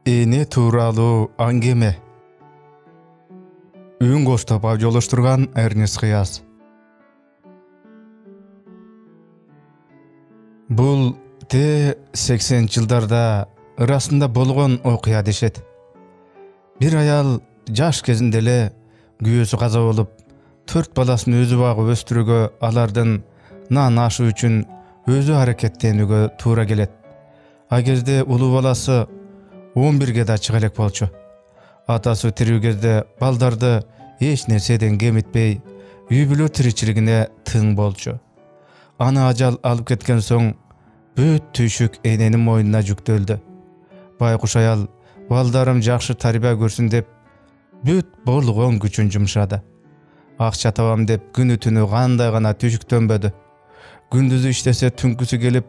Эне тууралуу аңгеме. Үн коштоп жолоштурган Эрнест Хияз. Бул 80-жылдарда ырасында болгон окуя дешет. Бир аял жаш кезинде эле күйөөсү каза болуп, 4 баласын өзү багып өстүрүүгө, алардын нан ашы үчүн өзү аракеттенүүгө туура келет. А кезде улуу баласы 11-ге да чыга элек болчу. Атасы тирүү кезде балдарды эч нерседен кемитпей, үй бүлө тиричилигине тың болчу. Аны ажал алып кеткен соң бүт түйшүк эненин мойнуна жүктөлдү. Байкуш аял балдарым жакшы тарбия көрсүн деп бүт болгон күчүн жумшады. Акча табам деп күнү түнү кандай гана түшүктөнбөдү. Күндүзү иштесе түнкүсү келип,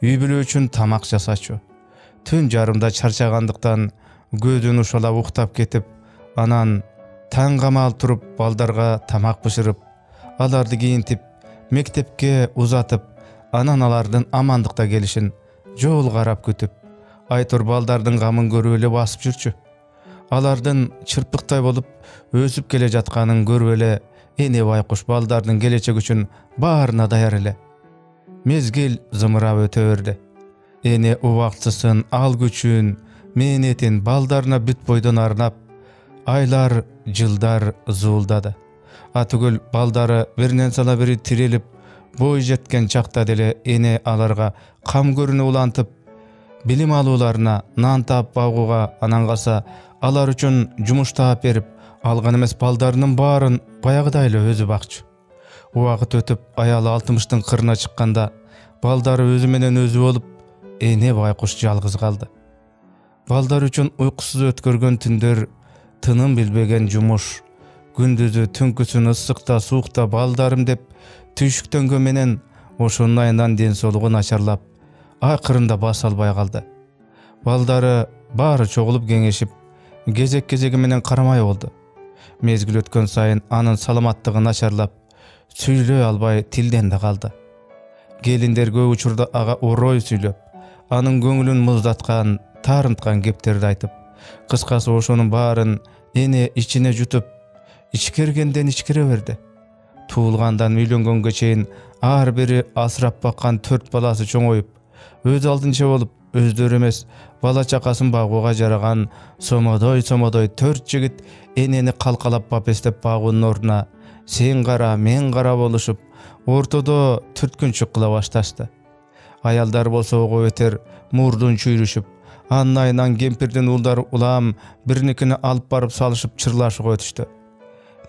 үй бүлө үчүн тамак жасачу. Түн жарымда чарчагандыктан көзүн ушалап уктап кетип, анан таң камал туруп балдарга тамак бышырып, аларды кийинтип, мектепке узатып, анан алардын амандыкта келишин жол карап күтүп, айтор балдардын камын көрүп эле басып жүрчү. Алардын чырпыктай болуп өсүп келе жатканын көрүп эле эне байкуш балдардын келечеги үчүн баарына даяр эле. Мезгил зымырап өтө берди. Эне убактысын, ал күчүн, мээнетин балдарына бүт бойдон арнап, айлар, жылдар зуулдады. Атүгүл балдары биринен сала бири тирелип, бой жеткен чакта деле эне аларга кам көрүнү улантып, билим алууларына, нан таап багууга, анан калса алар үчүн жумуш таап берип, алган эмес балдарынын баарын баягыдай эле өзү бакчу. Убакыт өтүп, аялы 60-тын кырына чыкканда, балдары өзү менен өзү болуп, эне байкуш жалгыз калды. Балдар үчүн уйкусуз өткөргөн түндөр, тыным билбеген жумуш, күндүзү түнкүсүн ысыкта суукта балдарым деп түйшүктөнгөн менен ошонун айынан ден соолугу начарлап, акырында баса албай калды. Балдары баары чогулуп кеңешип, кезек-кезеги менен карамай болду. Мезгил өткөн сайын анын саламаттыгы начарлап, сүйлөй албай тилден да калды. Келиндер көп учурда ага орой сүйлөп, анын көңүлүн муздаткан, таарынткан кептерди айтып, кыскасы ошонун баарын эне ичине жутуп, ичкергенден ичкере берди. Туулгандан үйлөнгөнгө чейин ар бири асырап баккан 4 баласы чоңоюп, өз алдынча болуп, өздөрү эмес, бала чакасын багууга жараган сомодой 4 жигит энени калкалап бапестеп багуунун ордуна сен кара, мен кара болушуп, ортодо түрткүнчүк кыла башташты. Аялдар болсо ого бетер мурдун чүйрүшүп, анын айынан кемпирдин уулдары улам бириникини алып барып салышып чырлашууга өтүштү.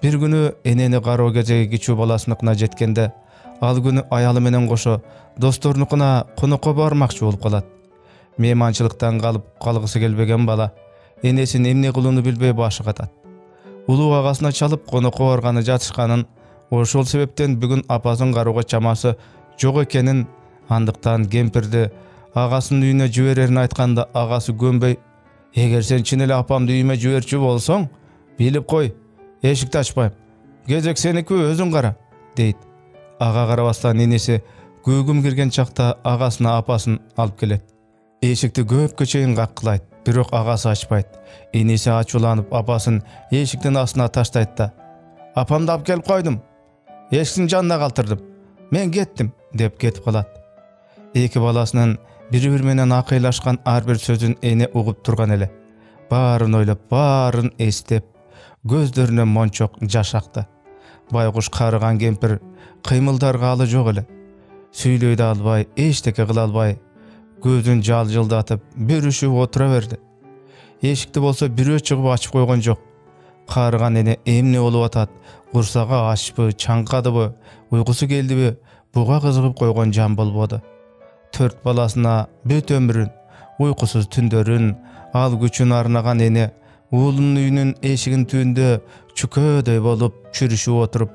Бир күнү энени кароо кезеги кичүү баласыныкына жеткенде, ал күнү аялы менен кошо досторунукуна конокко бармакчы болуп калат. Мейманчылыктан калгысы келбеген бала энесин эмне кылууну билбей башы катат. Улуу агасына чалып конокко барганы жатышканын, ошол себептен бүгүн апасын кароого чамасы жок экенин, андыктан кемпирди агасынын үйүнө жиберерин айтканда, агасы көнбөй, эгер сен чын эле апамды үйүмө жиберчү болсоң, билип кой, эшикти ачпайм, кезек сеники өзүң кара, дейт. Ага карабастан энеси көгүм кирген чакта агасына апасын алып келет. Эшикти көпкө чейин каккылайт, бирок агасы ачпайт. Энеси ачууланып апасын эшиктин астына таштайт да: "Апамды алып келип койдум, эшиктин жанына калтырдым, мен кеттим", деп кетип калат. Эки баласынын бири-бири менен акыйлашкан ар бир сөзүн эне угуп турган эле. Баарын ойлоп, баарын эстеп, көздөрүнөн мончок жаш акты. Байкуш карыган кемпир кыймылдарга алы жок эле. Сүйлөй да албай, эчтеке кыла албай, көзүн жалжылдатып, бүрүшүп отура берди. Эшикти болсо бирөө чыгып ачып койгон жок. Карыган эне эмне болуп атат, курсагы ачпы, чаңкадыбы, уйкусу келдиби, буга кызыгып койгон жан болбоду. 4 баласына бүт өмүрүн, уйкусуз түндөрүн, ал күчүн арнаган эне уулунун үйүнүн эшигин түбүндө чүкөөдөй болуп чүрүшүп отуруп,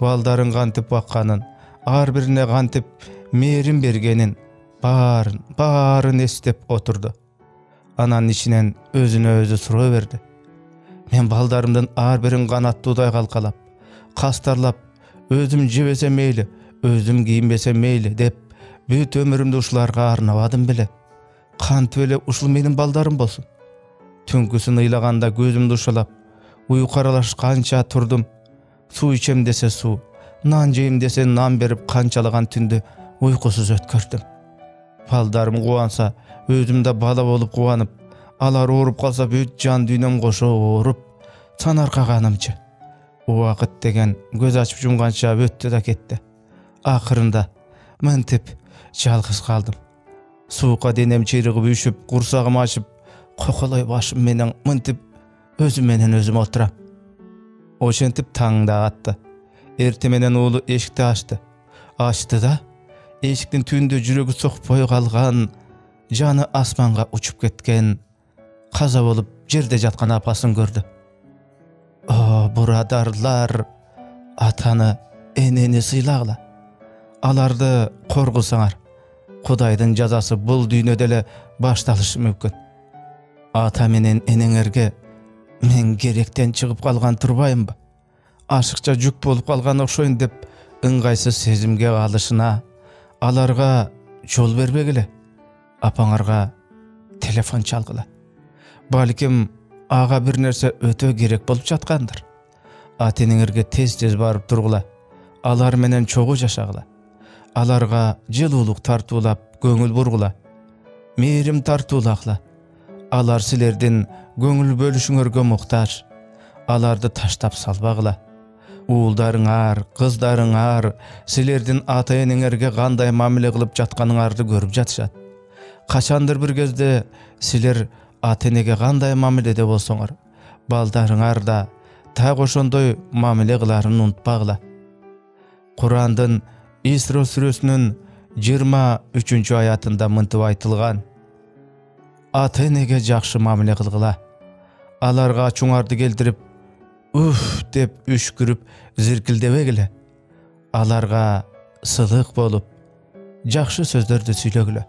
балдарын кантип бакканын, ар бирине кантип мээрин бергенин, баарын эстеп отурду. Анан ичинен өзүнө өзү суроо берди: "Мен балдарымдын ар бирин канаттуудай калкалап, кастарлап, өзүм жебесем мейли, өзүм кийинбесем мейли деп бүт өмүрүмдү ушуларга арнабадым беле? Кантип эле ушул менин балдарым болсун? Түнкүсүн ыйлаганда gözümdü uşalap, uyku aralaş kança turdum. Su içem dese su, nan jeyim dese nan berip kançalagan tündü uykusuz ötkürdüm. Baldarım kuwansa, özümde bala bolup kuwanıp, alar orup kalsa büt jan dünem koşo orup, sanarkaganımçı. O wagt degen göz açıp jumgança öttü da ketdi. Ahırında mıntip жалгыз kaldım. Suuka denem çeyrigip üşüp, kursagym açıp, kokoloy başım menen mıntip özüm menen özüm oturam. Oşentip taң da atты. Ertemenen oğlu eşikti açtı. Açtı da, eşiktin tündü jüregi sokpoy kalgan, janı asmanga uçup ketken, kaza bolup jerde jatkan apasyn gördü. O buradarlar, atany, eneni sıylagla. Alardı korgusaňar. Kudaydın jazasy bul düýnödele başdalyşy mümkin. Ata menen eneňerge men gerekten çygyp kalgan turbaýymby? Aşykça juk bolup kalgan okşoýun dep ыңгайсыз sezimge galyşyna, alarga jol berbegile. Apaňarga telefon çalgyla. Balkim aga bir nerse öte gerek bolup jatkandyr. Ateňerge tez-tez baryp turgula. Alar menen çogu jaşagla. Alarga jylуулuk tartulap göňül burgula. Merim tartulakla. Alar silerden göňül bölüşüňerge muhtaç. Alardy taştap salbagla. Uuldaryňar, kızdaryňar silerden ata-eneňerge kanday mamile kılıp jatkanyňardy görüp jatşat. Kaçandır bir gözde siler ata-enege kanday mamilede bolsoňar, baldaryňar da ta goşondoy mamile kılaryny unutpagla. Kur'andın İsra surесинин 23 ayatında mıntıp aytylgan: Ata-enege jakşı mamile kılgıla. Alarga çuňardy keltirip, uf dep üşkürüp zirkildebegile. Alarga sılyk bolup, jakşı sözlerdi süýlegile.